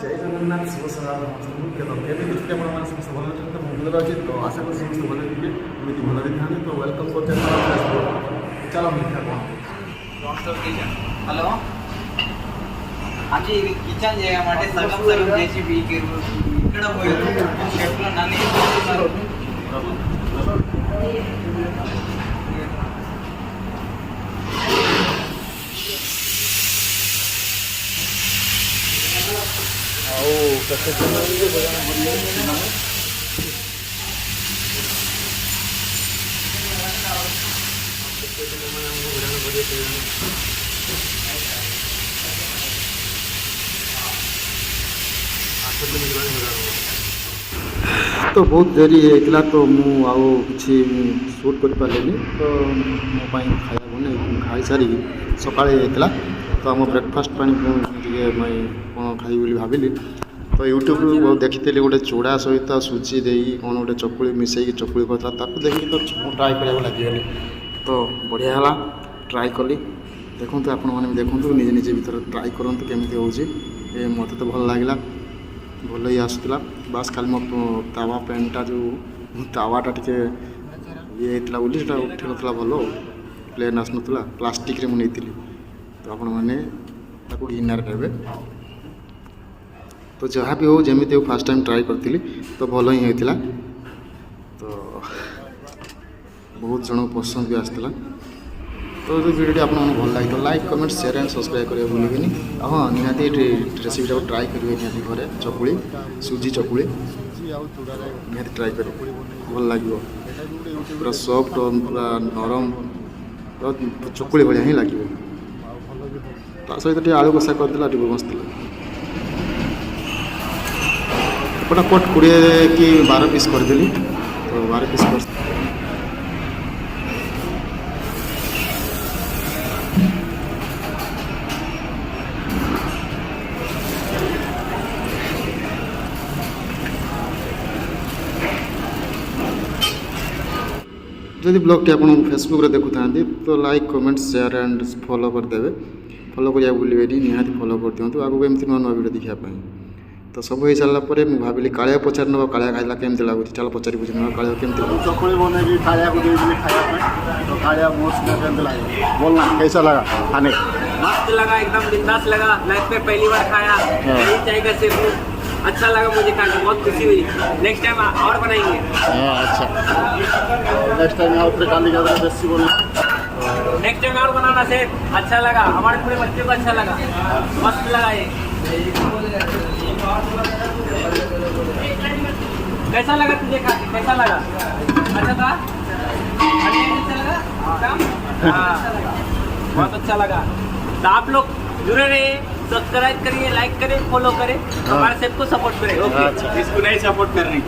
जय जगन्नाथ शुभ सकाल केमिति आपने समस्त भल अच्छे मुझे अच्छे तो आशा कर समस्त भल थे एमती भल था तो वेलकम कर चलो देखा హలో అది కిచెన్ చేయమంటే సగం సగం చేసి వీకెరు ఇక్కడ పోయారు షెఫ్లో నన్ను ఏం చేస్తున్నారు तो बहुत देरी होता तो मुझे सुट कर पारे तो मोपाई खाया बन खाई सारी सका तो आम ब्रेकफास्ट पानी कौन खाई भाविली तो यूट्यूब बहुत देखी गोटे चूड़ा सहित सुजी दे कौन गोटे चकुली मिसई चकुली करता देखिए तो ट्राए कराया लगे तो बढ़िया है ट्राए कली देखो आपण मैंने देखो निजे निजे भर ट्राए करूँ केमी हो मत तो भल लगे भल ही आसूला बास खाली मो तावा पैंटा जो तावाटा टे ये होता बोली उठी नाला भल प्लेन आसनुला प्लास्टिक रे मुझे तो आपण मैंने गिनार खाइबे तो जहाँ भी हो जमी हो फास्ट टाइम ट्राए करी तो भल ही होता तो बहुत जन पसंद भी आसला तो जो वीडियो आपको भल लगे तो like comment share and subscribe करेंगे भूलिए हाँ निहाती रेसिपीटा ट्राए करेंगे निहाती घरे चकुली सुजी चकुली निहाती ट्राए करेंगे भल लगे पूरा सॉफ्ट पूरा नरम चकुली भाया ही लगे सहित आलू कषा करदेला मस्त फटाफट 20 कि 12 पीस करदेली तो 12 पीस कर जदि ब्लॉग टी आप फेसबुक रे देखु तो like comment share and follow करदे फॉलो करिया भूलिए निहाती फॉलो कर दिंतु आगु एमती नुआ नुआ वीडियो देखापी तो सब हो सारा पर मुझे भाविली कालिया पचार ना कालिया खाइला केमती लगुच चल पचारि बुझे ना कालिया केमती चकुली बन खाया को तो कालिया मोस्ट केमती लगे बोलना कैसा लगा खाने मस्त लगा एकदम बिंदास लगा लाइफ में पहली बार खाया यही चाहेगा सिर्फ अच्छा लगा मुझे खाकर बहुत खुशी हुई नेक्स्ट टाइम और बनाएंगे अच्छा नेक्स्ट टाइम और काली का बेसी बोलना नेक्स्ट टाइम और बनाना से अच्छा लगा हमारे पूरे बच्चों को अच्छा लगा मस्त लगा ये कैसा लगा तुझे खा के कैसा लगा अच्छा था अच्छा लगा हाँ बहुत अच्छा लगा तो आप लोग जुड़े रहिए सब्सक्राइब करिए लाइक करें फॉलो करें हमारे सबको सपोर्ट करें ओके इसको नहीं सपोर्ट करने